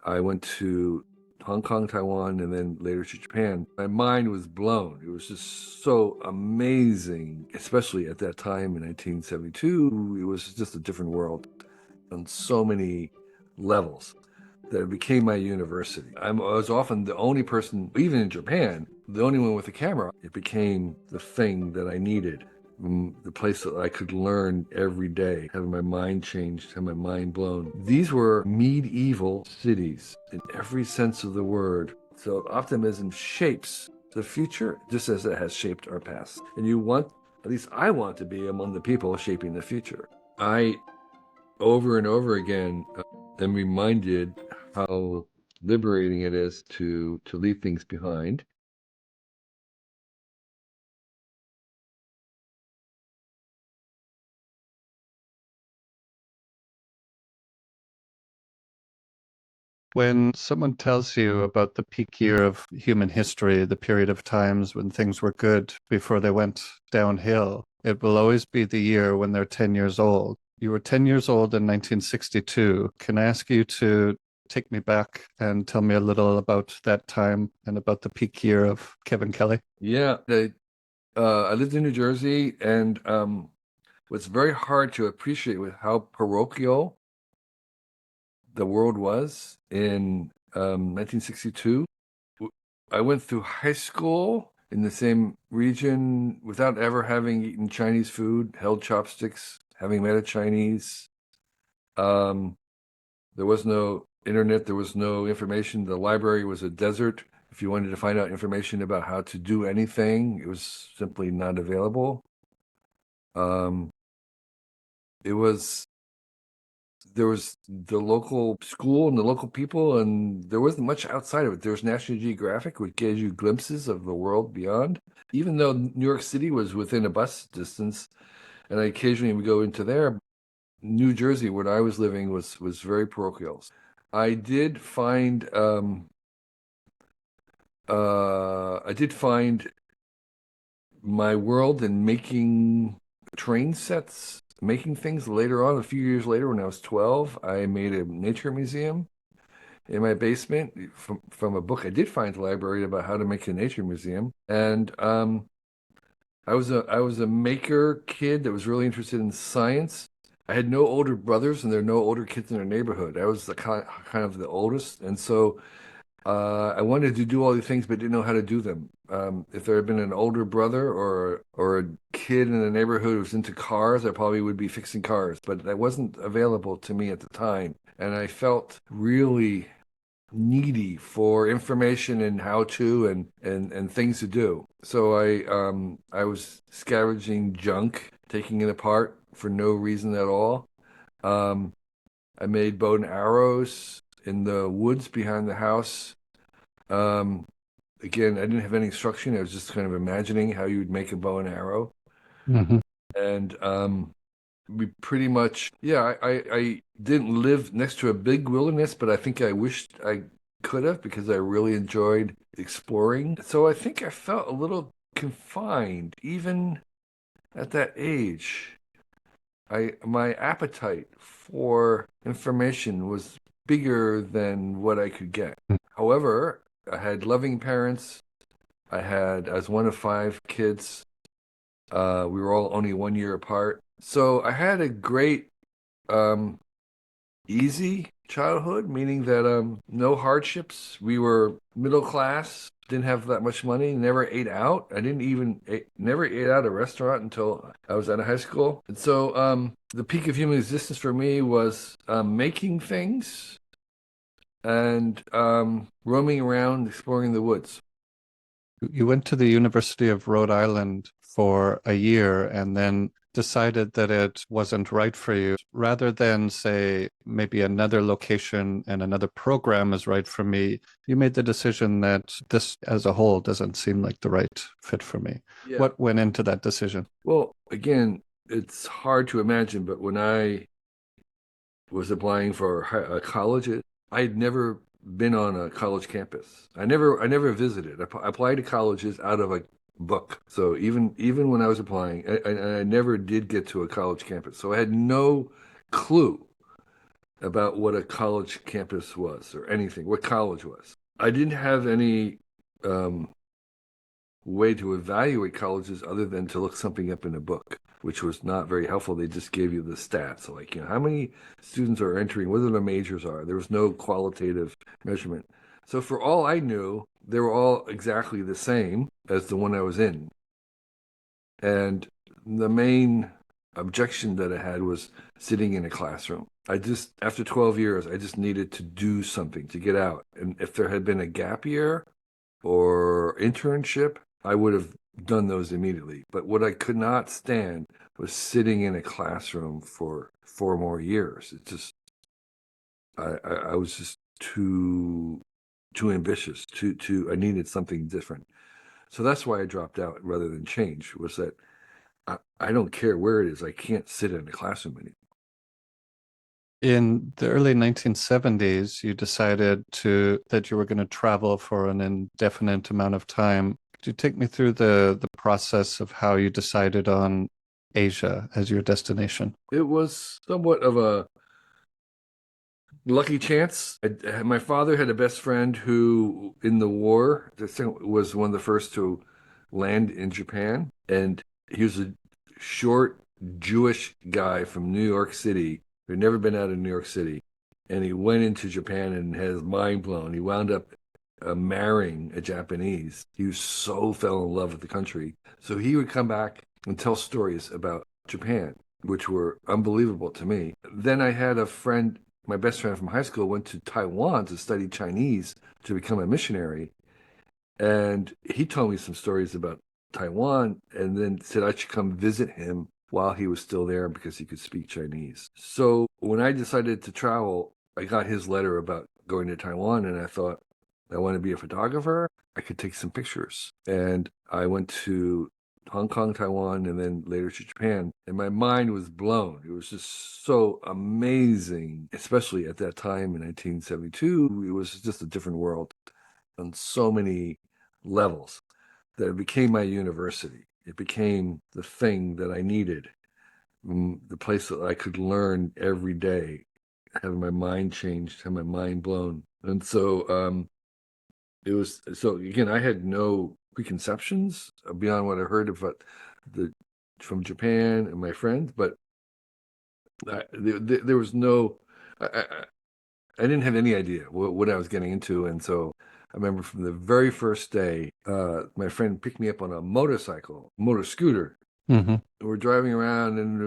I went to Hong Kong, Taiwan, and then later to Japan. My mind was blown. It was just so amazing, especially at that time in 1972. It was just a different world on so many levels that it became my university. I was often the only person, even in Japan, the only one with a camera. It became the thing that I needed, the place that I could learn every day, have my mind changed, have my mind blown. These were medieval cities in every sense of the word. So optimism shapes the future just as it has shaped our past. And you want, at least I want to be among the people shaping the future. I, over and over again, am reminded how liberating it is to leave things behind. When someone tells you about the peak year of human history, the period of times when things were good before they went downhill, it will always be the year when they're 10 years old. You were 10 years old in 1962. Can I ask you to take me back and tell me a little about that time and about the peak year of Kevin Kelly? Yeah, I lived in New Jersey, and what's very hard to appreciate with how parochial the world was in 1962. I went through high school in the same region without ever having eaten Chinese food, held chopsticks, having met a Chinese. Um, there was no internet, there was no information. The library was a desert. If you wanted to find out information about how to do anything, it was simply not available. Um, it was there was the local school and the local people, and there wasn't much outside of it. There was National Geographic, which gave you glimpses of the world beyond. Even though New York City was within a bus distance, and I occasionally would go into there, New Jersey, where I was living, was very parochial. I did find I did find my world in making train sets, making things later on. A few years later, when I was 12, I made a nature museum in my basement from a book I did find in the library about how to make a nature museum. And I was a maker kid that was really interested in science. I had no older brothers, and there are no older kids in our neighborhood. I was the kind of the oldest, and so I wanted to do all these things, but didn't know how to do them. If there had been an older brother or a kid in the neighborhood who was into cars, I probably would be fixing cars, but that wasn't available to me at the time. And I felt really needy for information and how to and things to do. So I was scavenging junk, taking it apart for no reason at all. Um, I made bow and arrows in the woods behind the house. Um, Again, I didn't have any instruction. I was just kind of imagining how you would make a bow and arrow. Mhm. And we pretty much, yeah, I didn't live next to a big wilderness, but I think I wished I could have because I really enjoyed exploring. So I think I felt a little confined, even at that age. My appetite for information was bigger than what I could get. However, I had loving parents. I was one of five kids. We were all only 1 year apart. So I had a great, um, easy childhood, meaning that no hardships. We were middle class, didn't have that much money, never ate out. I didn't even never ate out at a restaurant until I was out of high school. And so the peak of human existence for me was making things and roaming around, exploring the woods. You went to the University of Rhode Island for a year and then decided that it wasn't right for you. Rather than say maybe another location and another program is right for me, you made the decision that this as a whole doesn't seem like the right fit for me. Yeah. What went into that decision? Well, again, it's hard to imagine, but when I was applying for colleges, I had never been on a college campus. I never visited. I applied to colleges out of a book. So even when I was applying, I never did get to a college campus. So I had no clue about what a college campus was or anything, what college was. I didn't have any um, way to evaluate colleges other than to look something up in a book, which was not very helpful. They just gave you the stats, like, how many students are entering, what their majors are. There was no qualitative measurement. So for all I knew, they were all exactly the same as the one I was in. And the main objection that I had was sitting in a classroom. After 12 years, I just needed to do something to get out. And if there had been a gap year or internship, I would have done those immediately. But what I could not stand was sitting in a classroom for 4 more years. I was just too ambitious, I needed something different. So that's why I dropped out rather than change, was that I don't care where it is. I can't sit in a classroom anymore. In the early 1970s, you decided that you were going to travel for an indefinite amount of time. Could you take me through the process of how you decided on Asia as your destination? It was somewhat of a lucky chance. My father had a best friend who, in the war, was one of the first to land in Japan, and he was a short Jewish guy from New York City who had never been out of New York City, and he went into Japan and had his mind blown. He wound up marrying a Japanese. He was so fell in love with the country, so he would come back and tell stories about Japan, which were unbelievable to me. Then I had a friend, my best friend from high school, went to Taiwan to study Chinese to become a missionary. And he told me some stories about Taiwan and then said I should come visit him while he was still there because he could speak Chinese. So when I decided to travel, I got his letter about going to Taiwan, and I thought, I want to be a photographer. I could take some pictures. And I went to Hong Kong, Taiwan, and then later to Japan. And my mind was blown. It was just so amazing, especially at that time in 1972. It was just a different world on so many levels that it became my university. It became the thing that I needed, the place that I could learn every day, have my mind changed, have my mind blown. And so it was, so again, I had no preconceptions beyond what I heard about the from Japan and my friends, but there was no, I didn't have any idea what I was getting into. And so I remember from the very first day, my friend picked me up on a motor scooter. Mm-hmm. We're driving around, and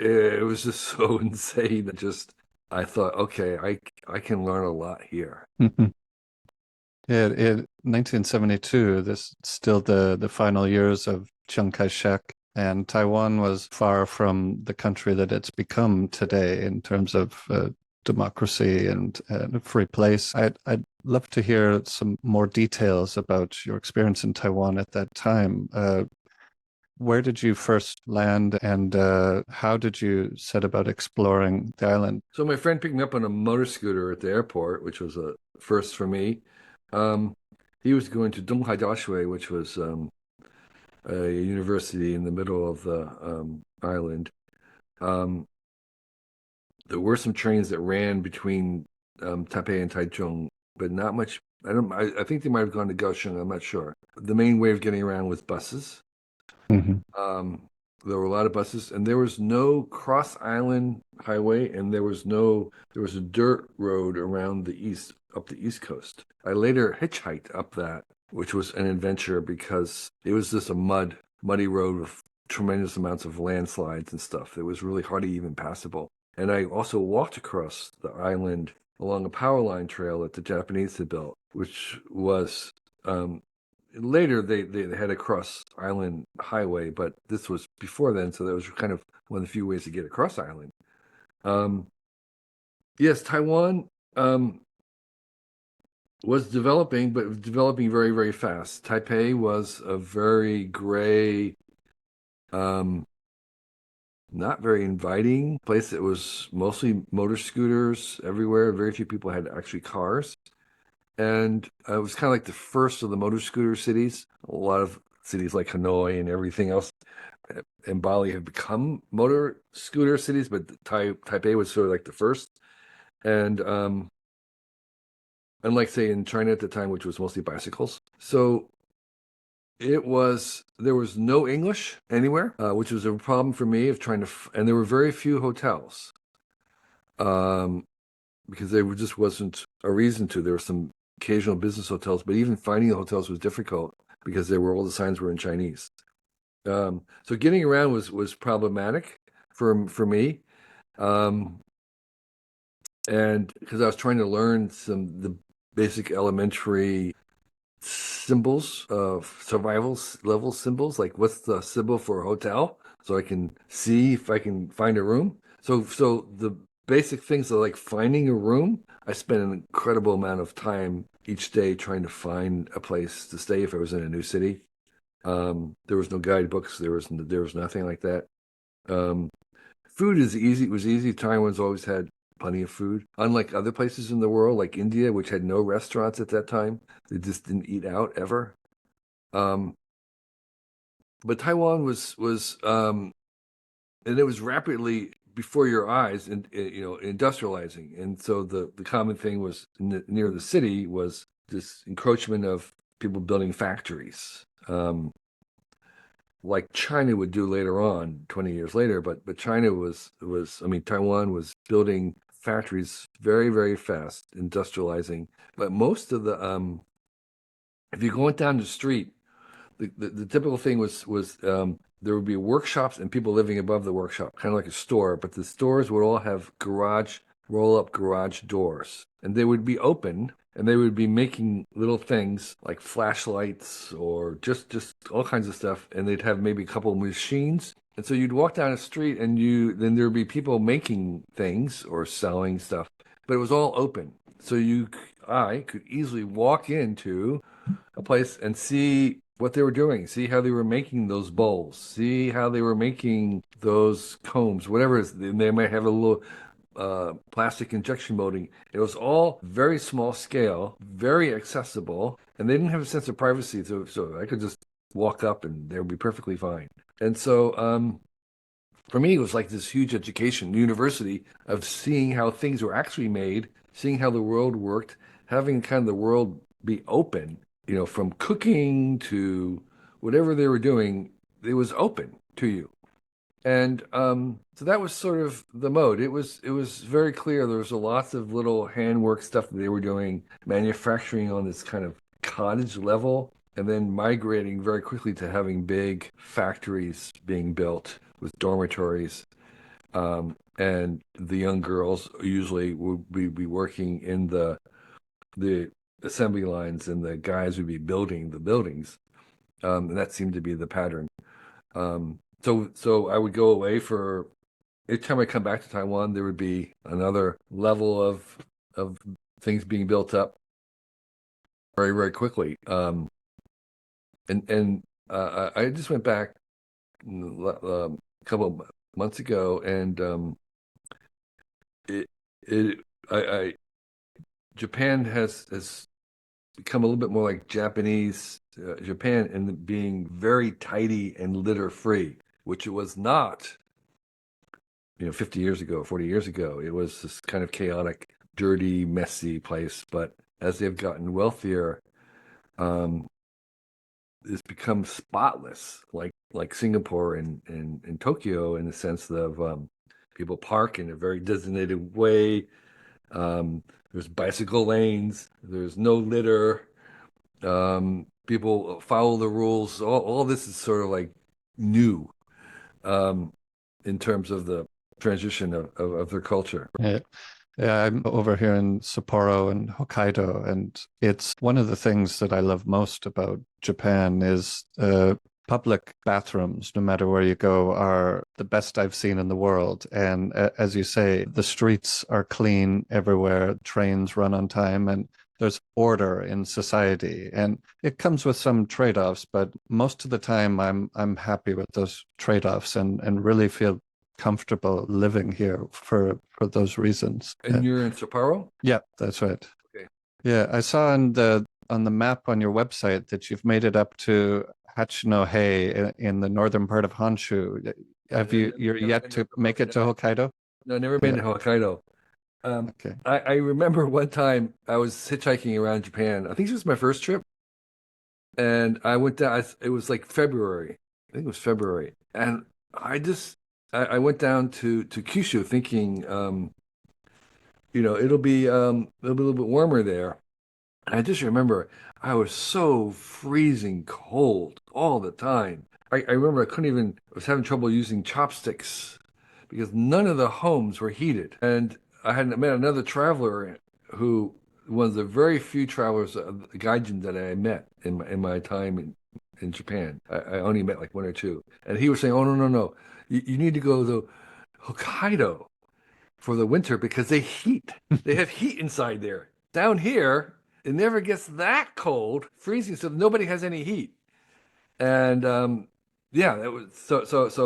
it was just so insane that just, I thought, okay, I can learn a lot here. Mm-hmm. Yeah, in 1972, this still the final years of Chiang Kai-shek, and Taiwan was far from the country that it's become today in terms of democracy and a free place. I'd love to hear some more details about your experience in Taiwan at that time. Where did you first land, and how did you set about exploring the island? So my friend picked me up on a motor scooter at the airport, which was a first for me. Um, he was going to Donghai Daxue, which was a university in the middle of the island. Um, there were some trains that ran between Taipei and Taichung, but not much. I think they might have gone to Kaohsiung. I'm not sure. The main way of getting around was buses. Mm-hmm. Um, there were a lot of buses, and there was no cross island highway, and there was a dirt road around up the east coast. I later hitchhiked up that, which was an adventure because it was just a muddy road with tremendous amounts of landslides and stuff. It was really hardly even passable. And I also walked across the island along a power line trail that the Japanese had built, which was later they had a cross island highway, but this was before then, so that was kind of one of the few ways to get across island. Um, yes, Taiwan was developing, but it was developing very, very fast. Taipei was a very gray, um, not very inviting place. It was mostly motor scooters everywhere. Very few people had actually cars. And it was kind of like the first of the motor scooter cities. A lot of cities like Hanoi and everything else and Bali have become motor scooter cities, but Taipei was sort of like the first. And unlike, say, in China at the time, which was mostly bicycles. So there was no English anywhere, which was a problem for me of trying to, and there were very few hotels, because there just wasn't a reason to. There were some occasional business hotels, but even finding the hotels was difficult because all the signs were in Chinese. So getting around was problematic for me, and because I was trying to learn the basic elementary symbols of survival level symbols, like what's the symbol for a hotel, so I can see if I can find a room. So the basic things are like finding a room. I spent an incredible amount of time each day trying to find a place to stay if I was in a new city. There was no guidebooks. There was nothing like that. Um, Food is easy. It was easy. Taiwan's always had plenty of food. Unlike other places in the world, like India, which had no restaurants at that time, they just didn't eat out ever. Um, but Taiwan and it was rapidly before your eyes, and industrializing. And so the common thing was near the city was this encroachment of people building factories. Like China would do later on, 20 years later, but China I mean, Taiwan was building factories very, very fast, industrializing. But most of the if you went down the street, the typical thing was there would be workshops and people living above the workshop, kind of like a store, but the stores would all have roll-up garage doors, and they would be open, and they would be making little things like flashlights or just all kinds of stuff, and they'd have maybe a couple of machines. And so you'd walk down the street, and then there'd be people making things or selling stuff, but it was all open. So I could easily walk into a place and see what they were doing, see how they were making those bowls, see how they were making those combs, whatever it is. They might have a little plastic injection molding. It was all very small scale, very accessible, and they didn't have a sense of privacy. So I could just walk up and they would be perfectly fine. And so for me, it was like this huge education, university of seeing how things were actually made, seeing how the world worked, having kind of the world be open, from cooking to whatever they were doing, it was open to you. And so that was sort of the mode. It was very clear there was a lots of little handwork stuff that they were doing, manufacturing on this kind of cottage level, and then migrating very quickly to having big factories being built with dormitories. And the young girls usually would be working in the assembly lines, and the guys would be building the buildings. And that seemed to be the pattern. So I would go away for each time I come back to Taiwan, there would be another level of things being built up very, very quickly. And I just went back a couple of months ago, and it it I Japan has become a little bit more like Japanese Japan, and being very tidy and litter free, which it was not, 50 years ago, 40 years ago. It was this kind of chaotic, dirty, messy place. But as they've gotten wealthier, it's become spotless, like Singapore and Tokyo, in the sense of people park in a very designated way. There's bicycle lanes. There's no litter. People follow the rules. All this is sort of like new, in terms of the transition of their culture. Yeah. Yeah, I'm over here in Sapporo and Hokkaido, and it's one of the things that I love most about Japan is public bathrooms, no matter where you go, are the best I've seen in the world. And as you say, the streets are clean everywhere, trains run on time, and there's order in society. And it comes with some trade-offs, but most of the time I'm happy with those trade-offs and really feel comfortable living here for those reasons. And you're in Sapporo? Yeah, that's right. Okay. Yeah, I saw on the map on your website that you've made it up to Hachinohe in the northern part of Honshu. Have you, you're Never yet been to to make it to Hokkaido. Hokkaido? No, never been Yeah. to Hokkaido. Okay. I remember one time I was hitchhiking around Japan. I think this was my first trip, and I went down. It was like February. I think it was February, and I just I went down to Kyushu thinking, it'll be a little bit warmer there. And I just remember I was so freezing cold all the time. I remember I was having trouble using chopsticks because none of the homes were heated. And I had met another traveler who, one of the very few travelers, gaijin that I met in my time in Japan. I only met like one or two. And he was saying, oh, no, no, no. You need to go to Hokkaido for the winter because they heat. They have heat inside there. Down here, it never gets that cold, freezing, so nobody has any heat. And yeah, that was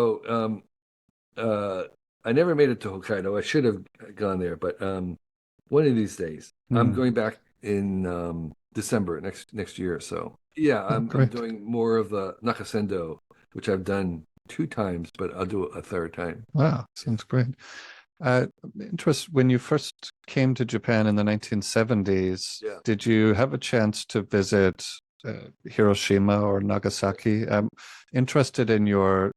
uh, I never made it to Hokkaido. I should have gone there, but one of these days, I'm Hmm. going back in December next year. So yeah, Oh, I'm great. doing more of the Nakasendo, which I've done two times, but I'll do it a third time. Wow, sounds great. Interest, when you first came to Japan in the 1970s, Yeah. did you have a chance to visit Hiroshima or Nagasaki? I'm interested in your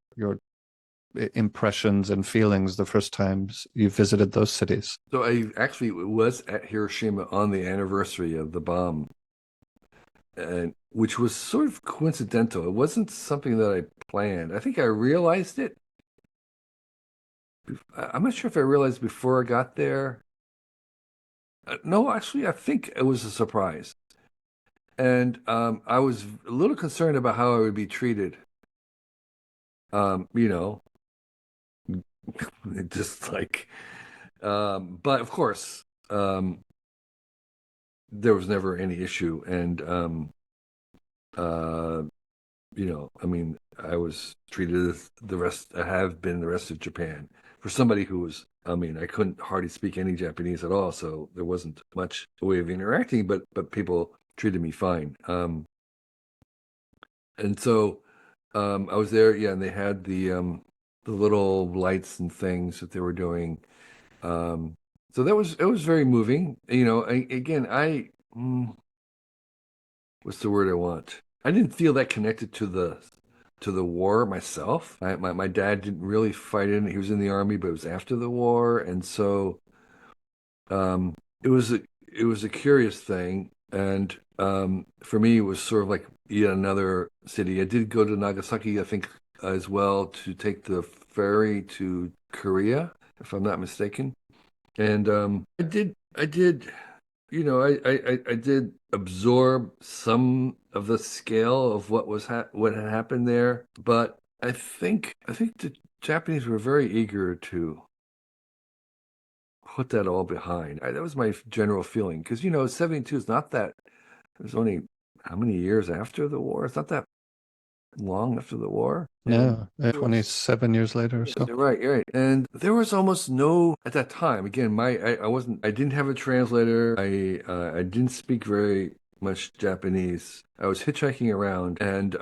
impressions and feelings the first times you visited those cities. So I actually was at Hiroshima on the anniversary of the bomb, and which was sort of coincidental. It wasn't something that I planned. I think I realized it. I'm not sure if I realized before I got there. No, actually, I think it was a surprise. And I was a little concerned about how I would be treated. Um, you know, just like, but of course, there was never any issue. And uh, I mean, I was treated as I have been the rest of Japan. For somebody who was, I mean, I couldn't hardly speak any Japanese at all, so there wasn't much a way of interacting, but people treated me fine. And so I was there, yeah, and they had the little lights and things that they were doing. So it was very moving. Again, what's the word I want? I didn't feel that connected to the war myself. My dad didn't really fight in it. He was in the army, but it was after the war, and so um, it was a curious thing. And for me, it was sort of like yet another city. I did go to Nagasaki, I think, as well to take the ferry to Korea, if I'm not mistaken. And I did. I did absorb some of the scale of what had happened there, but I think the Japanese were very eager to put that all behind. That was my general feeling because 72 is not that. It was only how many years after the war? It's not that long after the war, and No, there was 27 years later or yes, so. you're right, you're right. And there was almost no at that time. Again, I didn't have a translator. I didn't speak very much Japanese. I was hitchhiking around, and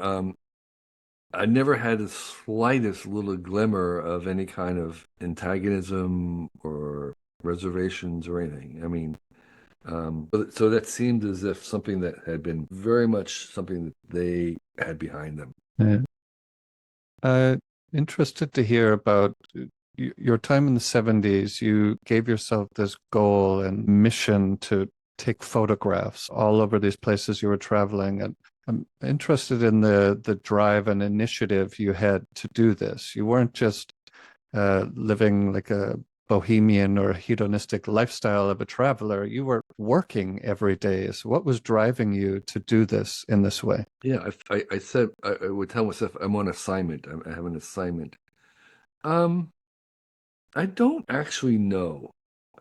I never had the slightest little glimmer of any kind of antagonism or reservations or anything. I mean, so that seemed as if something that had been very much something that they had behind them. Yeah. Uh, Interested to hear about your time in the 70s. You gave yourself this goal and mission to take photographs all over these places you were traveling. And I'm interested in the drive and initiative you had to do this. You weren't just living like a bohemian or hedonistic lifestyle of a traveler. You were working every day. So what was driving you to do this in this way? Yeah, I said I would tell myself I'm on assignment. I have an assignment. Um, I don't actually know.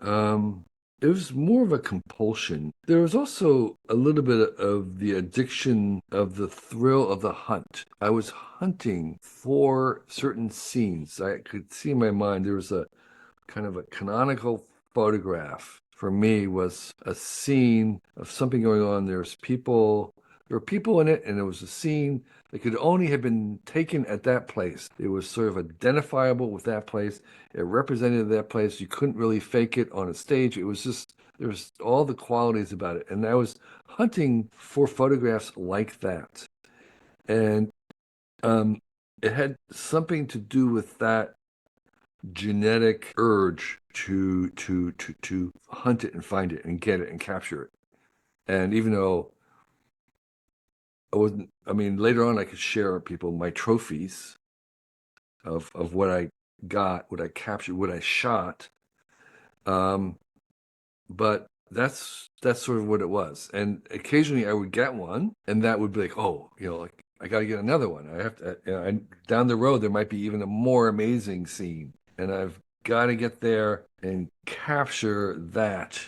Um, it was more of a compulsion. There was also a little bit of the addiction of the thrill of the hunt. I was hunting for certain scenes. I could see in my mind there was a kind of a canonical photograph for me was a scene of something going on. There's people, There were people in it, and it was a scene that could only have been taken at that place. It was sort of identifiable with that place. It represented that place. You couldn't really fake it on a stage. It was just, there was all the qualities about it. And I was hunting for photographs like that. And um, it had something to do with that genetic urge to hunt it and find it and get it and capture it. And even though I wasn't, I mean, later on I could share with people my trophies of what I got, what I captured, what I shot. Um, but that's sort of what it was. And occasionally I would get one, and that would be like, oh, like I got to get another one. I have to, down the road there might be even a more amazing scene, and I've got to get there and capture that,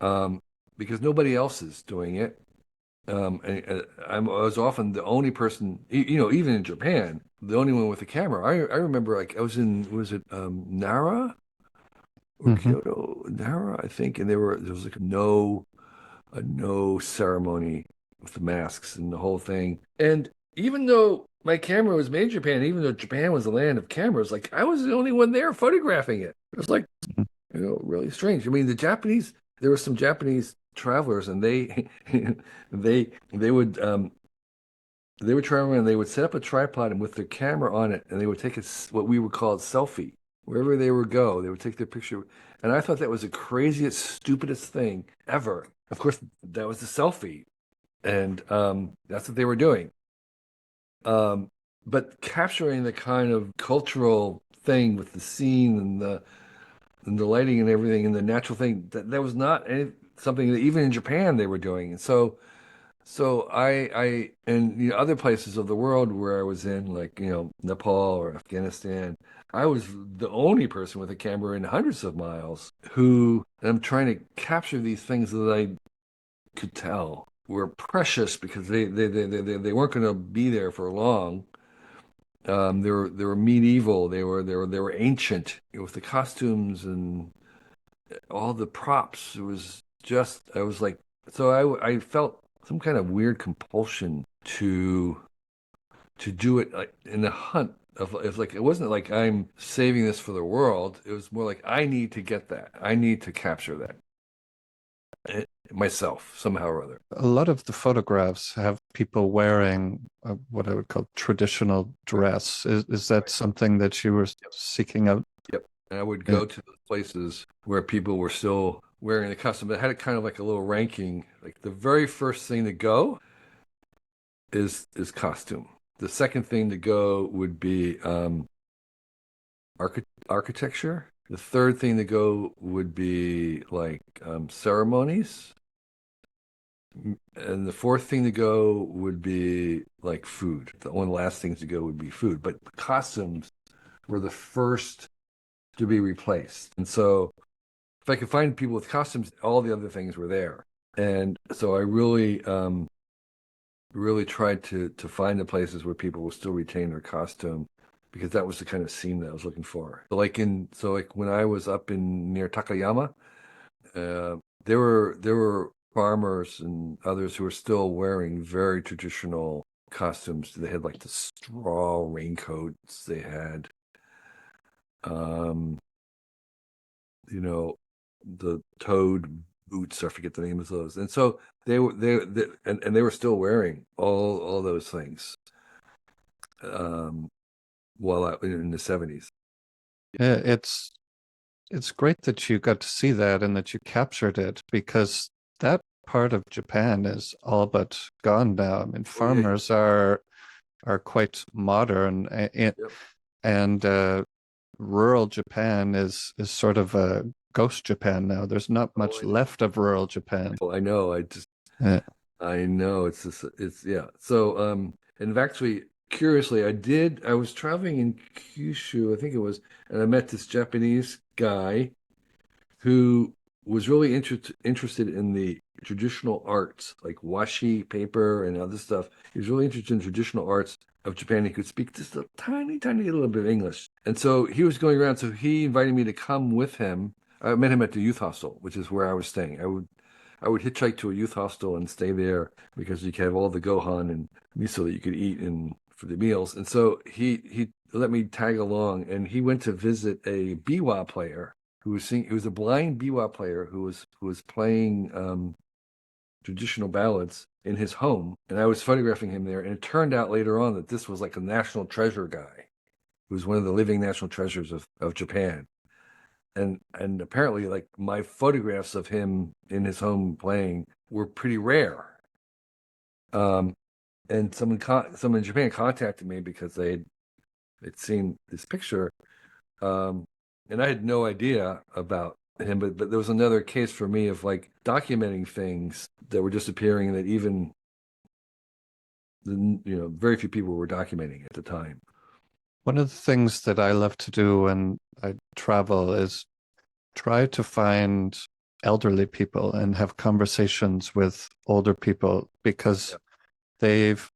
um, because nobody else is doing it. I was often the only person, even in Japan, the only one with a camera. I remember, like, I was in, was it Nara or Hmm. Kyoto? Nara, I think, and there was like a no ceremony with the masks and the whole thing. And even though my camera was made in Japan, even though Japan was the land of cameras, like I was the only one there photographing it. It was like, really strange. I mean, the Japanese, there were some Japanese travelers, and they they would they would travel around, they would set up a tripod and with their camera on it, and they would take what we would call a selfie. Wherever they would go, they would take their picture. And I thought that was the craziest, stupidest thing ever. Of course, that was the selfie. And that's what they were doing. Um, but capturing the kind of cultural thing with the scene and the lighting and everything and the natural thing, that was not something that even in Japan they were doing. And so I and other places of the world where I was in, like Nepal or Afghanistan, I was the only person with a camera in hundreds of miles who I'm trying to capture these things that I could tell were precious because they weren't going to be there for long. They were medieval. They were ancient, with the costumes and all the props. It was just, I was like, so I felt some kind of weird compulsion to do it, like in the hunt of like, it wasn't like I'm saving this for the world. It was more like I need to get that. I need to capture that myself somehow or other. A lot of the photographs have people wearing what I would call traditional Right, dress. Is that right. something that you were Yep, seeking out? yep. And I would Yeah. go to those places where people were still wearing the costume. But I had it kind of like a little ranking. Like the very first thing to go is costume. The second thing to go would be architecture. The third thing to go would be like ceremonies. And the fourth thing to go would be like food. The one of the last things to go would be food. But costumes were the first to be replaced. And so if I could find people with costumes, all the other things were there. And so I really tried to find the places where people will still retain their costume, because that was the kind of scene that I was looking for. So like when I was up in near Takayama, there were farmers and others who were still wearing very traditional costumes. They had like the straw raincoats. They had um, the toad boots. I forget the name of those. And so and they were still wearing all those things, um, while in the 70s. Yeah, it's great that you got to see that and that you captured it because that part of Japan is all but gone now. I mean, Oh yeah, yeah. farmers are quite modern, Yep. and rural Japan is sort of a ghost Japan now. There's not Oh, much I know. left of rural Japan. I know. Uh, I know. It's just, yeah. So, and actually, curiously, I was traveling in Kyushu, I think it was, and I met this Japanese guy who was really interested in the traditional arts, like washi paper and other stuff. He was really interested in traditional arts of Japan. He could speak just a tiny, tiny little bit of English. And so he was going around. So he invited me to come with him. I met him at the youth hostel, which is where I was staying. I would hitchhike to a youth hostel and stay there because you could have all the gohan and miso that you could eat in for the meals. And so he let me tag along, and he went to visit a biwa player who was singing. He was a blind biwa player who was playing traditional ballads in his home, and I was photographing him there. And it turned out later on that this was like a national treasure guy, who was one of the living national treasures of Japan. And apparently, like, my photographs of him in his home playing were pretty rare. Um, and someone in Japan contacted me because they'd seen this picture, um, and I had no idea about him. But there was another case for me of like documenting things that were disappearing that even very few people were documenting at the time. One of the things that I love to do when I travel is try to find elderly people and have conversations with older people because Yeah, they've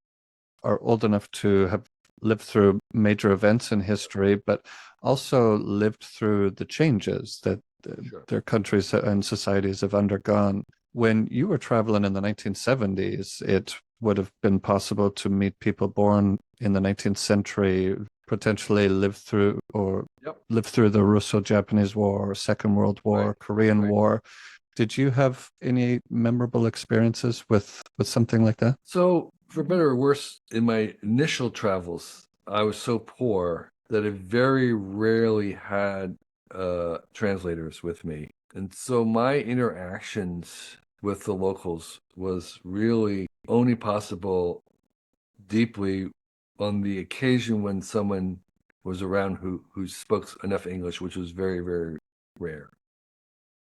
are old enough to have lived through major events in history, but also lived through the changes that sure. their countries and societies have undergone. When you were traveling in the 1970s, it would have been possible to meet people born in the 19th century, potentially Yep. live through the Russo-Japanese War, Second World Right. War, Korean Right. War. Did you have any memorable experiences with something like that? So, for better or worse, in my initial travels, I was so poor that I very rarely had translators with me. And so my interactions with the locals was really only possible deeply on the occasion when someone was around who spoke enough English, which was very, very rare.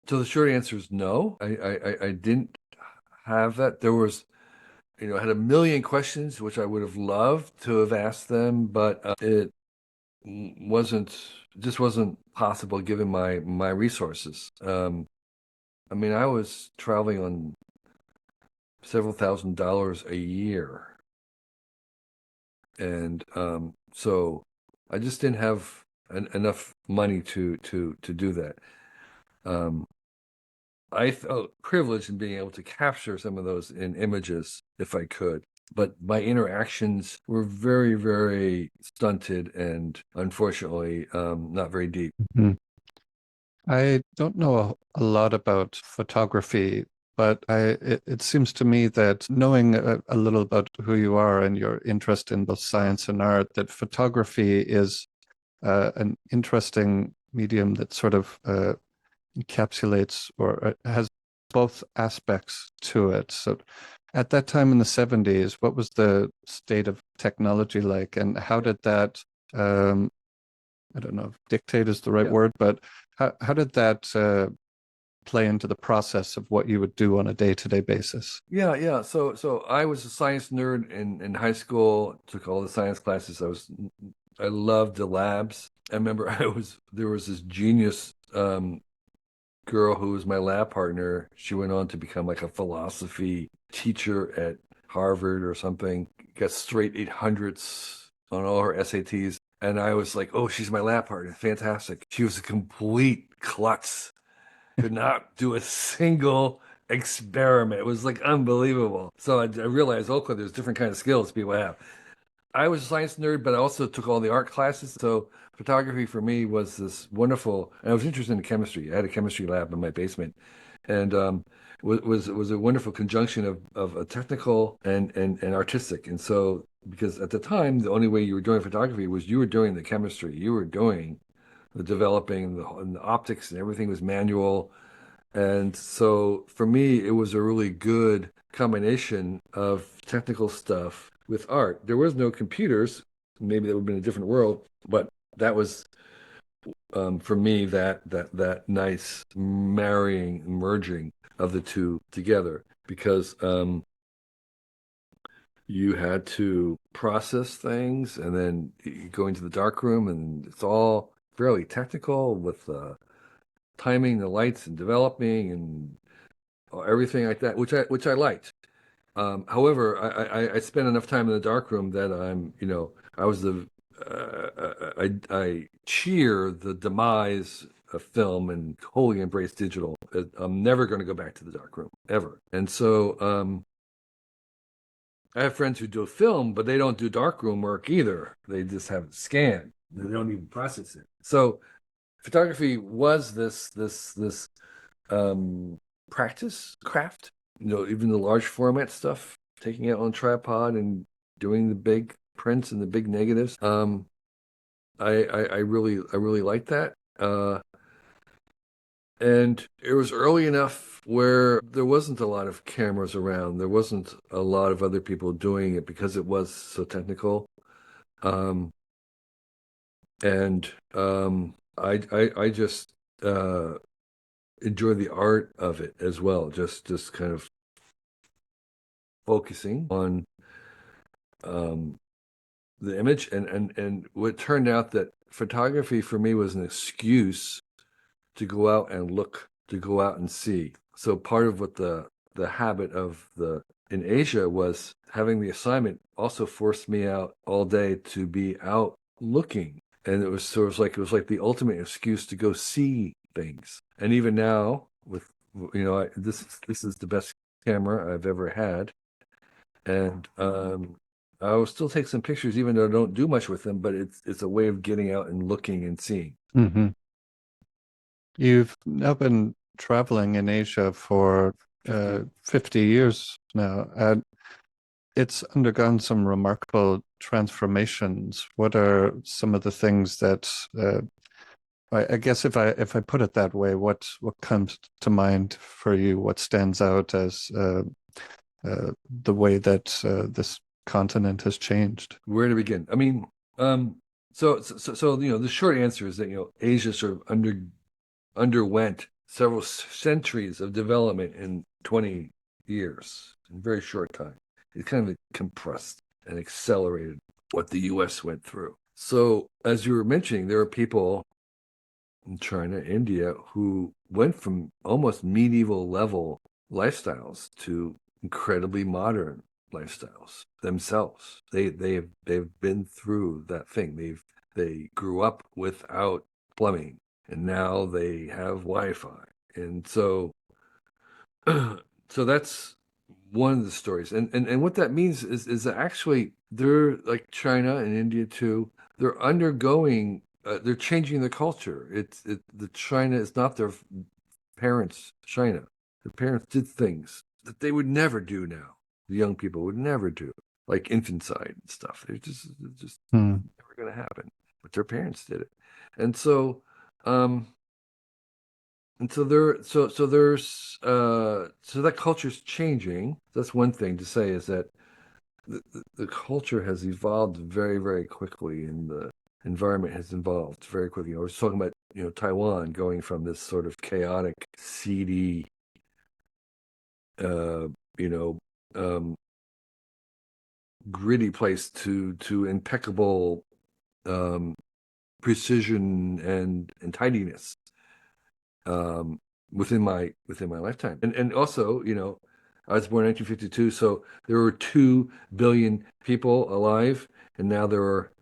So the short answer is no. I didn't have that. There was, I had a million questions which I would have loved to have asked them, but it wasn't just wasn't possible given my resources. I mean, I was traveling on several $1,000s a year, and so I just didn't have enough money to do that. Um, I felt privileged in being able to capture some of those in images if I could. But my interactions were very, very stunted and unfortunately not very deep. Mhm. I don't know a lot about photography, but it seems to me that knowing a little about who you are and your interest in both science and art, that photography is an interesting medium that sort of encapsulates or has both aspects to it. So at that time in the 70s, what was the state of technology like, and how did that um, I don't know if dictate is the right Yeah. word, but how did that play into the process of what you would do on a day-to-day basis? Yeah. So I was a science nerd in high school, took all the science classes. I loved the labs. I remember there was this genius girl who was my lab partner. She went on to become like a philosophy teacher at Harvard or something, got straight 800s on all her SATs. And I was like, oh, she's my lab partner. Fantastic. She was a complete klutz, could not do a single experiment. It was like unbelievable. So I realized, okay, there's different kind of skills people have. I was a science nerd, but I also took all the art classes. So photography for me was this wonderful, and I was interested in chemistry. I had a chemistry lab in my basement, and was a wonderful conjunction of a technical and artistic. And so, because at the time, the only way you were doing photography was you were doing the chemistry, you were doing the developing, and the optics, and everything was manual. And so for me, it was a really good combination of technical stuff with art. There was no computers. Maybe that would have been a different world, but that was for me that nice marrying, merging of the two together because you had to process things and then you go into the dark room and it's all fairly technical with timing the lights and developing and everything like that, which I liked. However, I spent enough time in the dark room that I was I cheer the demise film and wholly embrace digital. I'm never going to go back to the dark room ever. And so I have friends who do film, but they don't do darkroom work either. They just have it scanned. They don't even process it. So photography was this practice craft. Even the large format stuff, taking it on tripod and doing the big prints and the big negatives. I really like that. And it was early enough where there wasn't a lot of cameras around. There wasn't a lot of other people doing it because it was so technical. Um, and I just enjoy the art of it as well. Just kind of focusing on um, the image, and what turned out that photography for me was an excuse to go out and look, to go out and see. So part of what the habit of the in Asia was having the assignment also forced me out all day to be out looking. And it was like the ultimate excuse to go see things. And even now with this is the best camera I've ever had. And I will still take some pictures even though I don't do much with them, but it's a way of getting out and looking and seeing. Mm-hmm. You've now been traveling in Asia for 50 years now, and it's undergone some remarkable transformations. What are some of the things that I guess if I put it that way, what comes to mind for you? What stands out as the way that this continent has changed? Where to begin? I mean, so the short answer is that Asia sort of underwent several centuries of development in 20 years, in a very short time. It kind of compressed and accelerated what the U.S. went through. So, as you were mentioning, there are people in China, India, who went from almost medieval level lifestyles to incredibly modern lifestyles themselves. They've been through that thing. They grew up without plumbing, and now they have Wi-Fi. And so so that's one of the stories. And what that means is that actually they're like China and India too, they're undergoing they're changing their culture. The China is not their parents' China. Their parents did things that they would never do now. The young people would never do, like infanticide and stuff. They're just never going to happen. But their parents did it, and so um, there's so that culture's changing. That's one thing to say is that the culture has evolved very, very quickly, and the environment has evolved very quickly. I was talking about Taiwan going from this sort of chaotic, seedy, uh, you know, um, gritty place to impeccable precision and tidiness um, within my lifetime. And also, I was born in 1952, so there were 2 billion people alive, and now there are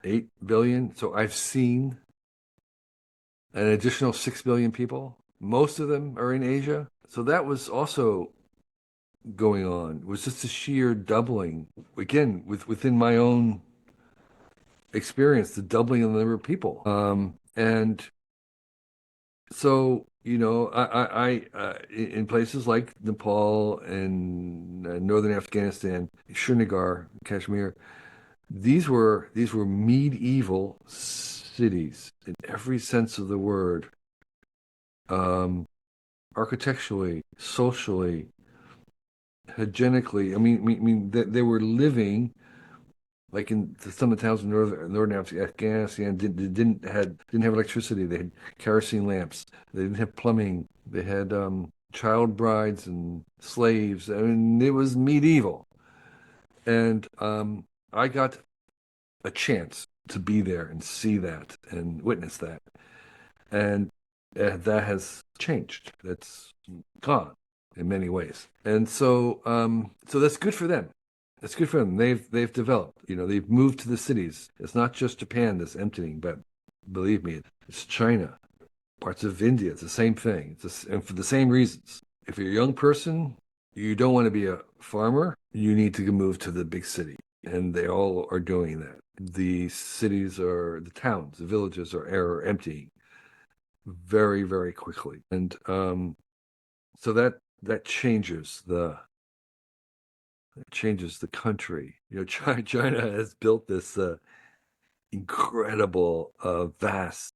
8 billion. So I've seen an additional 6 billion people. Most of them are in Asia. So that was also going on. It was just a sheer doubling, again, within my own experience, the doubling of the number of people. And so, in places like Nepal and northern Afghanistan, Srinagar, Kashmir, these were medieval cities in every sense of the word, architecturally, socially, hygienically. I mean, they were living like in some of the towns in northern Afghanistan didn't have electricity. They had kerosene lamps. They didn't have plumbing. They had child brides and slaves. I mean, it was medieval. And I got a chance to be there and see that and witness that. And that has changed. That's gone in many ways. And so that's good for them. It's good for them. They've developed. They've moved to the cities. It's not just Japan that's emptying, but believe me, it's China. parts of India. It's the same thing. And for the same reasons. If you're a young person, you don't want to be a farmer, you need to move to the big city. And they all are doing that. The cities are, the towns, the villages are emptying very, very quickly. And so that changes the country. China has built this incredible, vast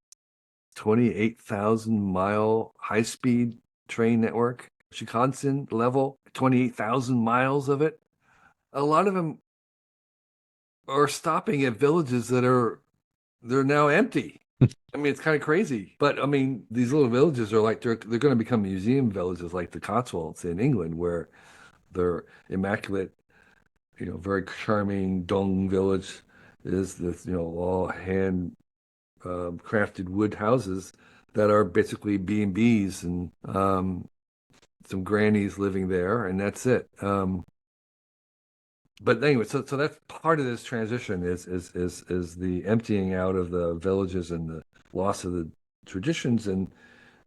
28,000-mile high-speed train network, Shinkansen level, 28,000 miles of it. A lot of them are stopping at villages they're now empty. I mean, it's kind of crazy. But I mean, these little villages are like they're going to become museum villages like the Cotswolds in England, where they're immaculate, very charming Dong village is this, all hand crafted wood houses that are basically B&Bs and some grannies living there, and that's it. But anyway, so that's part of this transition is the emptying out of the villages and the loss of the traditions and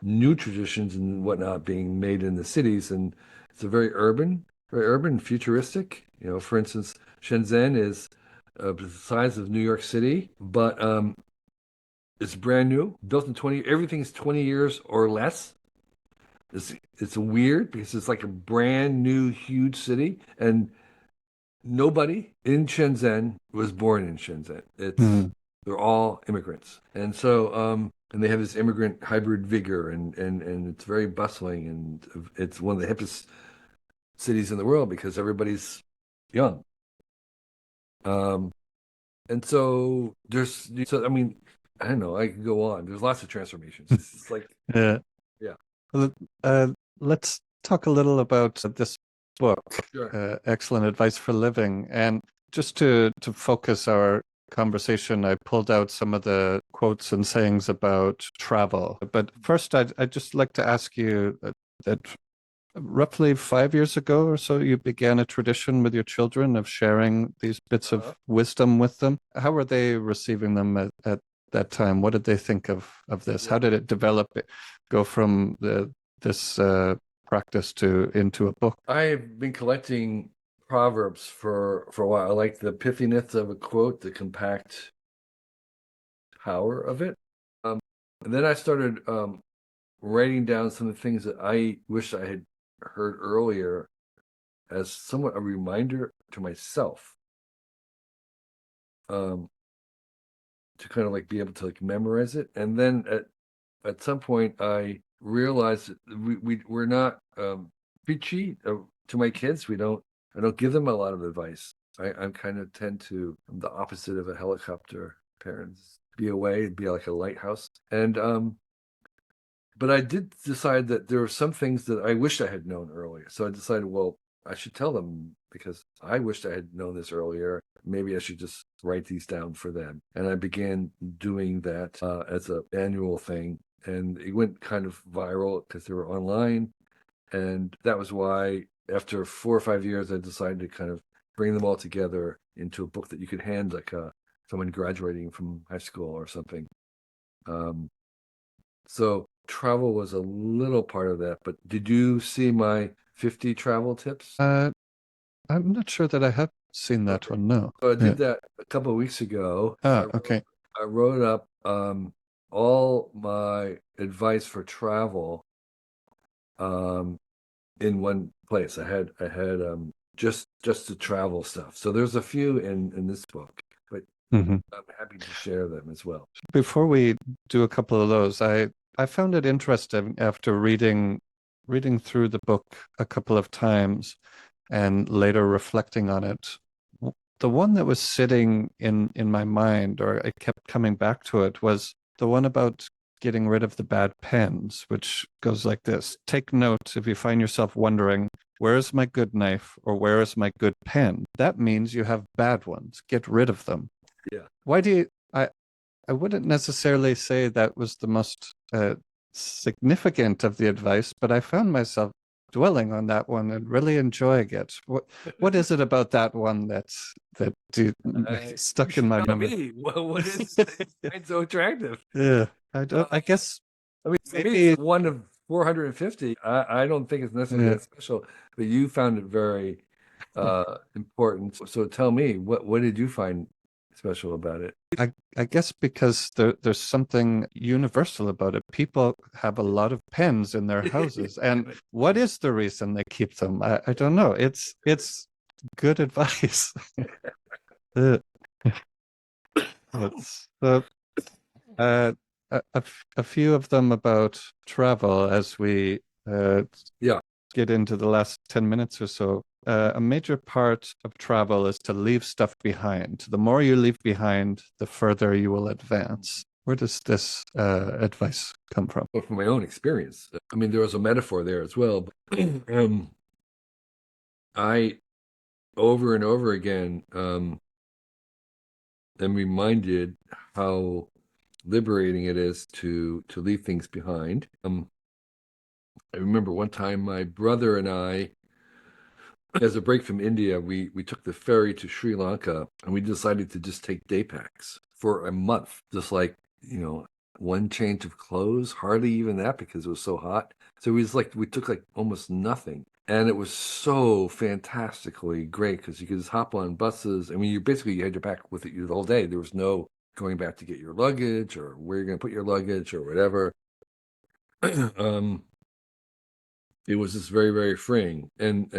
new traditions and whatnot being made in the cities, and it's a very urban, futuristic. For instance, Shenzhen is the size of New York City, but it's brand new, built in 20. Everything's 20 years or less. It's weird because it's like a brand new, huge city, and nobody in Shenzhen was born in Shenzhen. Mm. They're all immigrants, and so and they have this immigrant hybrid vigor, and it's very bustling, and it's one of the hippest cities in the world because everybody's young. Um, and so I mean, I don't know, I could go on. There's lots of transformations. It's like, Yeah. yeah, Well, let's talk a little about this book, sure. Excellent Advice for Living. And just to focus our conversation, I pulled out some of the quotes and sayings about travel. But first, I'd just like to ask you that roughly 5 years ago or so, you began a tradition with your children of sharing these bits Uh-huh. of wisdom with them. How were they receiving them at that time? What did they think of this? Yeah. How did it develop, go from this practice to into a book? I've been collecting proverbs for a while. I like the pithiness of a quote, the compact power of it. And then I started writing down some of the things that I wish I had heard earlier as somewhat a reminder to myself, um, to kind of like be able to like memorize it. And then at some point, I realized that we're not preachy to my kids. I don't give them a lot of advice. I'm kind of I'm the opposite of a helicopter parents. Be away, be like a lighthouse. And but I did decide that there were some things that I wished I had known earlier. So I decided, well, I should tell them because I wished I had known this earlier. Maybe I should just write these down for them. And I began doing that as an annual thing. And it went kind of viral because they were online. And that was why, after 4 or 5 years, I decided to kind of bring them all together into a book that you could hand like someone graduating from high school or something. Um, so travel was a little part of that. But did you see my 50 travel tips? I'm not sure that I have seen that Okay. one. No. So I Yeah. did that a couple of weeks ago. Okay. I wrote up all my advice for travel um, in one place. I had just the travel stuff. So there's a few in this book, but Mhm. I'm happy to share them as well. Before we do a couple of those, I found it interesting after reading through the book a couple of times and later reflecting on it. The one that was sitting in my mind, or I kept coming back to it, was the one about getting rid of the bad pens, which goes like this. Take note if you find yourself wondering, where is my good knife or where is my good pen? That means you have bad ones. Get rid of them. Yeah. Why do you, I wouldn't necessarily say that was the most significant of the advice, but I found myself dwelling on that one and really enjoying it. What is it about that one that You stuck in should my tell memory? me what is it's so attractive. Yeah, I don't. I Uh, guess I mean, for me, it's Maybe one of 450. I don't think it's necessarily uh, that special, but you found it very important. So tell me, what did you find special about it? I guess because there's something universal about it. People have a lot of pens in their houses, and what is the reason they keep them? I don't know. It's good advice. Uh, it's uh, a few of them about travel as we Yeah. get into the last 10 minutes or so. A major part of travel is to leave stuff behind. The more you leave behind, the further you will advance. Where does this advice come from? Well, from my own experience, I mean, there was a metaphor there as well. But, I over and over again am reminded how liberating it is to leave things behind. I remember one time my brother and I, as a break from India, we took the ferry to Sri Lanka and we decided to just take day packs for a month, just like, one change of clothes, hardly even that because it was so hot. So we took like almost nothing. And it was so fantastically great because you could just hop on buses. I mean, you had your pack with you the whole day. There was no going back to get your luggage or where you're going to put your luggage or whatever. um, it was just very, very freeing. And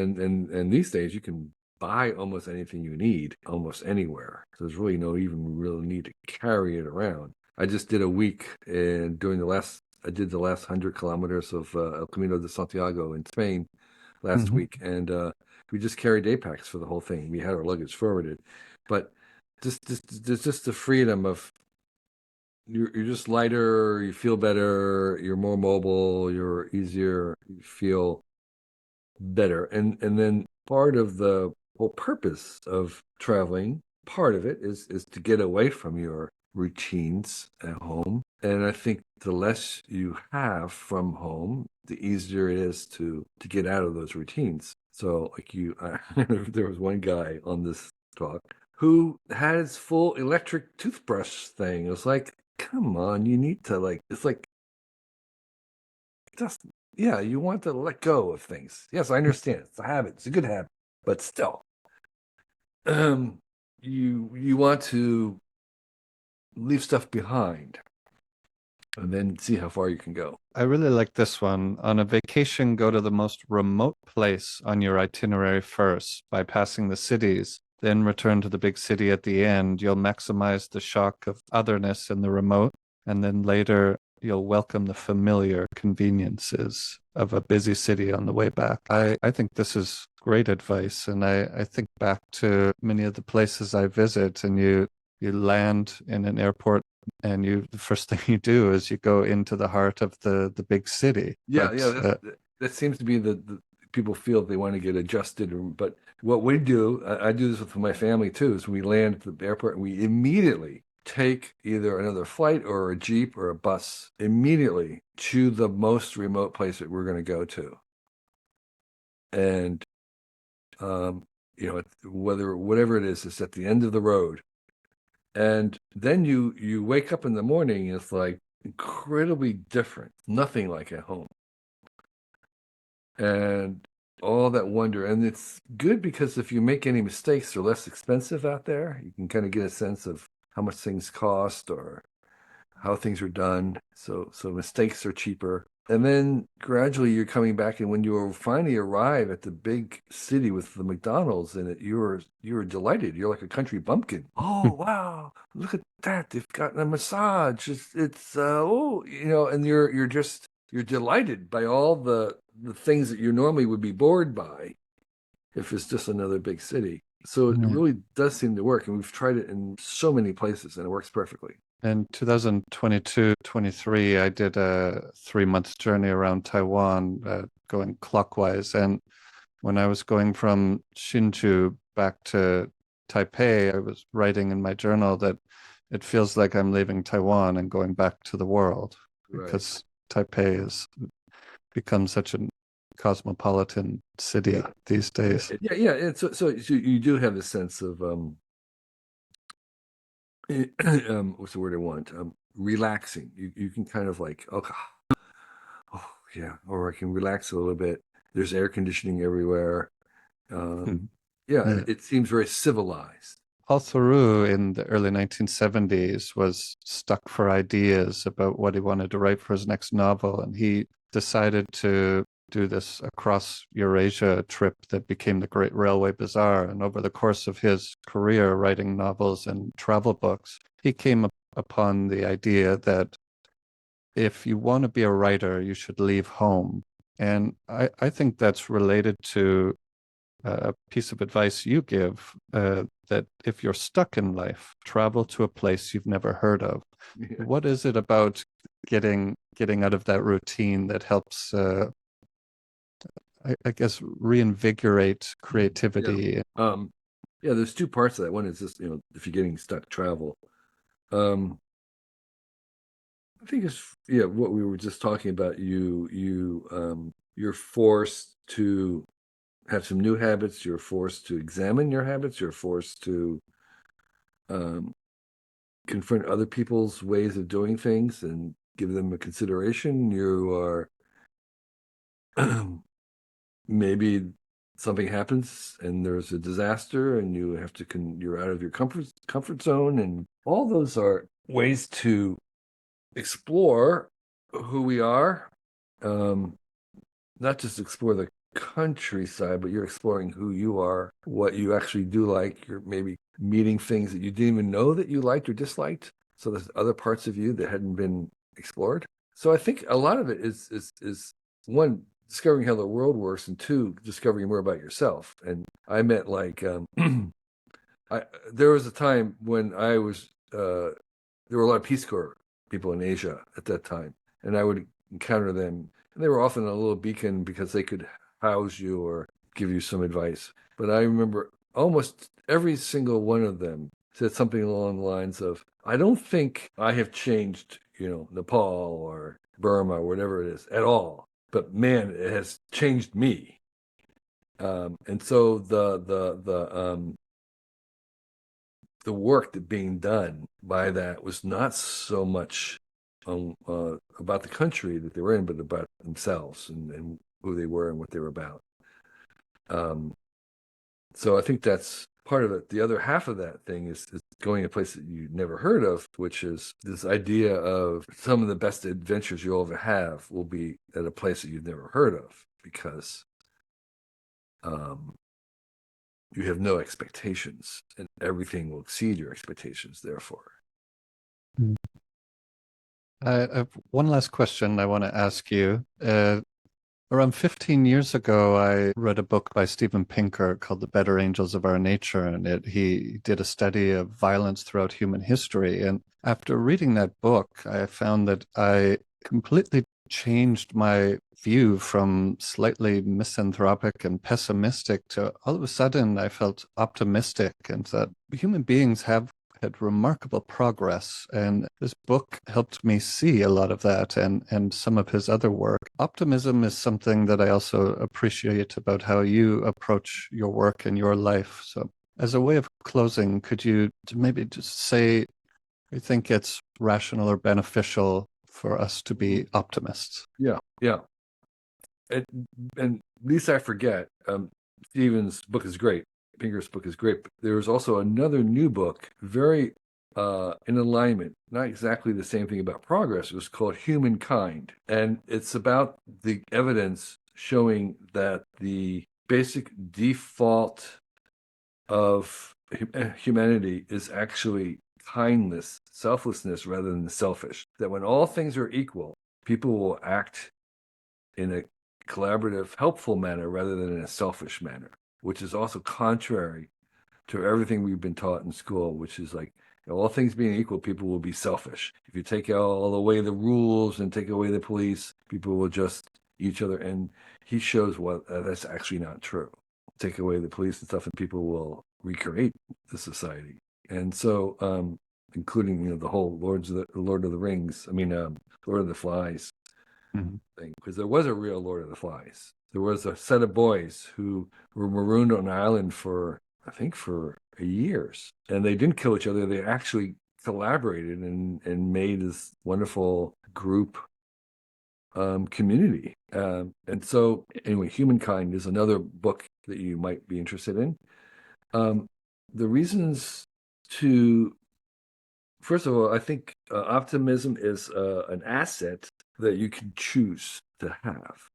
these days you can buy almost anything you need almost anywhere. So there's really no even real need to carry it around. I just did a week and I did the last 100 kilometers of El Camino de Santiago in Spain last Mhm. week, and we just carried day packs for the whole thing. We had our luggage forwarded, but just the freedom of you're just lighter, you feel better, you're more mobile, you're easier, you feel better. And then part of the whole purpose of traveling, part of it is to get away from your routines at home. And I think the less you have from home, the easier it is to get out of those routines. So there was one guy on this talk who had his full electric toothbrush thing. It was like, come on, you need to it's like just yeah, you want to let go of things. Yes, I understand. It's a habit. It's a good habit, but still, um, you want to leave stuff behind and then see how far you can go. I really like this one. On a vacation, go to the most remote place on your itinerary first, bypassing the cities, then return to the big city at the end. You'll maximize the shock of otherness in the remote, and then later you'll welcome the familiar conveniences of a busy city on the way back. I think this is great advice, and I think back to many of the places I visit, and you land in an airport and the first thing you do is you go into the heart of the big city. Yeah, But yeah, that seems to be the people feel they want to get adjusted. But what we do, I do this with my family too, is we land at the airport and we immediately take either another flight or a jeep or a bus immediately to the most remote place that we're going to go to. And um, whatever it is, it's at the end of the road. And then you wake up in the morning, and it's like incredibly different, nothing like at home. And all that wonder. And it's good because if you make any mistakes, they're less expensive out there. You can kind of get a sense of how much things cost or how things are done. So mistakes are cheaper. And then gradually you're coming back, and when you finally arrive at the big city with the McDonald's in it, you're delighted. You're like a country bumpkin. Oh wow, look at that! They've gotten a massage. And you're delighted by all the things that you normally would be bored by if it's just another big city. So it yeah. really does seem to work, and we've tried it in so many places, and it works perfectly. In 2022-23, I did a 3 month journey around Taiwan, going clockwise. And when I was going from Hsinchu back to Taipei, I was writing in my journal that it feels like I'm leaving Taiwan and going back to the world Right. because Taipei has become such a cosmopolitan city Yeah. these days. Yeah. And so you do have a sense of what's the word I want? Relaxing. You can kind of like, okay, yeah, or I can relax a little bit. There's air conditioning everywhere. Hmm. Yeah, Uh, it seems very civilized. Paul Theroux in the early 1970s was stuck for ideas about what he wanted to write for his next novel, and he decided to do this across Eurasia trip that became the Great Railway Bazaar. And over the course of his career writing novels and travel books, he came upon the idea that if you want to be a writer, you should leave home. And I think that's related to a piece of advice you give, that if you're stuck in life, travel to a place you've never heard of. Yeah. What is it about getting out of that routine that helps, I guess, reinvigorate Yeah. creativity? Um, yeah, there's two parts of that. One is just, if you're getting stuck, travel. Um, I think it's, yeah, what we were just talking about. You're forced to have some new habits. You're forced to examine your habits. You're forced to um, confront other people's ways of doing things and give them a consideration. You are maybe something happens and there's a disaster and you have to you're out of your comfort zone, and all those are ways to explore who we are. Um, Not just explore the countryside, but you're exploring who you are, what you actually do like. You're maybe meeting things that you didn't even know that you liked or disliked. So there's other parts of you that hadn't been explored. So I think a lot of it is one, discovering how the world works, and two, discovering more about yourself. And I meant like I there was a time when I was there were a lot of Peace Corps people in Asia at that time, and I would encounter them, and they were often a little beacon because they could house you or give you some advice. But I remember almost every single one of them said something along the lines of, "I don't think I have changed, Nepal or Burma or whatever it is at all, but man, it has changed me." And so the work that being done by that was not so much about the country that they were in, but about themselves and who they were and what they were about. Um, so I think that's part of it. The other half of that thing is going to a place that you never heard of, which is this idea of some of the best adventures you'll ever have will be at a place that you've never heard of, because um, you have no expectations and everything will exceed your expectations, therefore. Mm. I have one last question I want to ask you. Around 15 years ago, I read a book by Steven Pinker called The Better Angels of Our Nature, and he did a study of violence throughout human history. And after reading that book, I found that I completely changed my view from slightly misanthropic and pessimistic to all of a sudden I felt optimistic, and that human beings have had remarkable progress. And this book helped me see a lot of that, and some of his other work. Optimism is something that I also appreciate about how you approach your work and your life. So, as a way of closing, could you maybe just say, I think it's rational or beneficial for us to be optimists? Yeah, yeah. And, and least I forget, Stephen's book is great. Pinker's book is great. But there was also another new book, very in alignment, not exactly the same thing about progress. It was called Humankind. And it's about the evidence showing that the basic default of humanity is actually kindness, selflessness rather than selfish. That when all things are equal, people will act in a collaborative, helpful manner rather than in a selfish manner, which is also contrary to everything we've been taught in school, which is like, all things being equal, people will be selfish. If you take all away the rules and take away the police, people will just each other. And he shows what that's actually not true. Take away the police and stuff, and people will recreate the society. And so, including the whole Lord of the Rings. I mean, Lord of the Flies Mhm. thing, because there was a real Lord of the Flies. There was a set of boys who were marooned on an island for, I think, for years, and they didn't kill each other. They actually collaborated and made this wonderful group community. And so, anyway, Humankind is another book that you might be interested in. The reasons to, first of all, I think optimism is an asset that you can choose to have.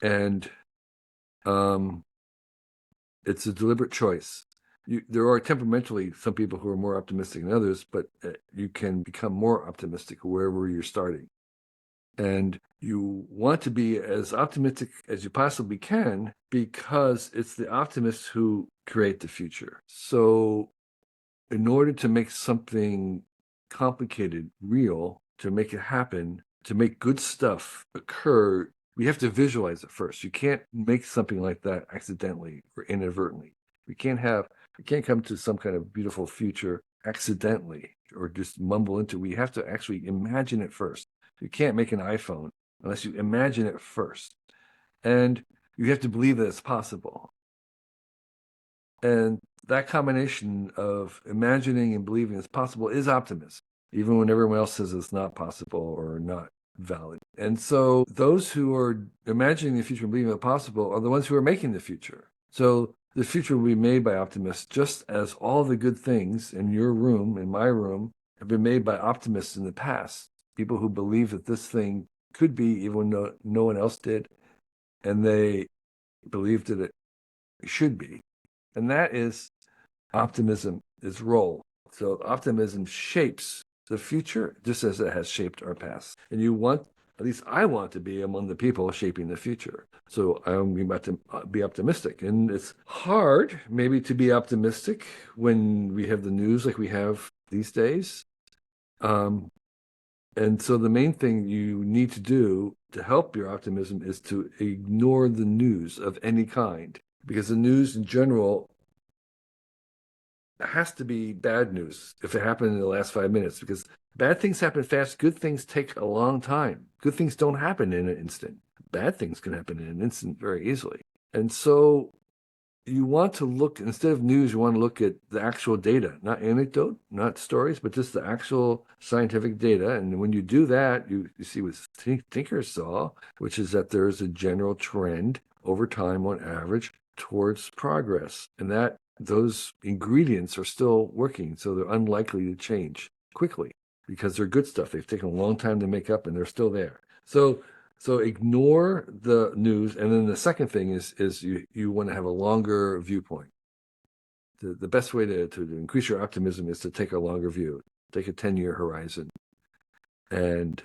And it's a deliberate choice. There are temperamentally some people who are more optimistic than others, but you can become more optimistic wherever you're starting. And you want to be as optimistic as you possibly can because it's the optimists who create the future. So in order to make something complicated real, to make it happen, to make good stuff occur, we have to visualize it first. You can't make something like that accidentally or inadvertently. We can't come to some kind of beautiful future accidentally or just mumble into it. We have to actually imagine it first. You can't make an iPhone unless you imagine it first. And you have to believe that it's possible. And that combination of imagining and believing it's possible is optimism, even when everyone else says it's not possible or not valid. And so those who are imagining the future and believing it's possible are the ones who are making the future. So the future will be made by optimists, just as all the good things in your room, in my room, have been made by optimists in the past. People who believe that this thing could be, even when no one else did, and they believed that it should be. And that is optimism's role. So optimism shapes the future just as it has shaped our past. And you want, at least I want to be among the people shaping the future. So I'm about to be optimistic. And it's hard maybe to be optimistic when we have the news like we have these days. And so the main thing you need to do to help your optimism is to ignore the news of any kind, because the news in general has to be bad news if it happened in the last 5 minutes, because bad things happen fast. Good things take a long time. Good things don't happen in an instant. Bad things can happen in an instant very easily. And so you want to look, instead of news, you want to look at the actual data, not anecdote, not stories, but just the actual scientific data. And when you do that, you see what Tinker saw, which is that there is a general trend over time on average towards progress. And that those ingredients are still working. So they're unlikely to change quickly because they're good stuff. They've taken a long time to make up and they're still there. So ignore the news. And then the second thing is you want to have a longer viewpoint. The best way to increase your optimism is to take a longer view, take a 10-year horizon. And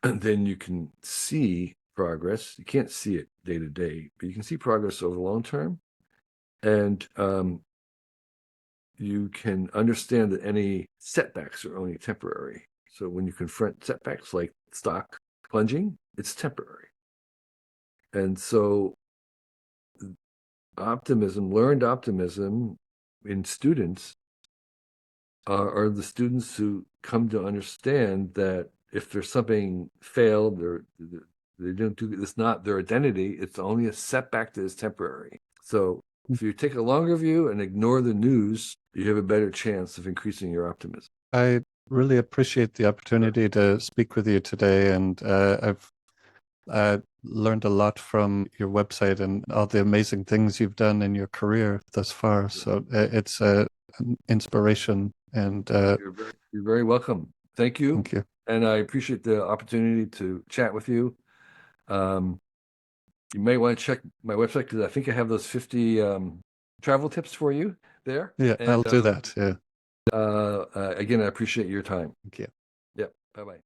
then you can see progress. You can't see it day to day, but you can see progress over the long term. And you can understand that any setbacks are only temporary. So when you confront setbacks like stock plunging, it's temporary. And so learned optimism in students are the students who come to understand that if there's something failed or they don't do, it's not their identity, it's only a setback that is temporary. So if you take a longer view and ignore the news, you have a better chance of increasing your optimism. I really appreciate the opportunity to speak with you today, and I've learned a lot from your website and all the amazing things you've done in your career thus far. So it's an inspiration, and You're very welcome. Thank you. thank you. And I appreciate the opportunity to chat with you. You may want to check my website because I think I have those 50 travel tips for you there. Yeah, And I'll do that. Yeah. again, I appreciate your time. Thank you. Yep. Bye-bye.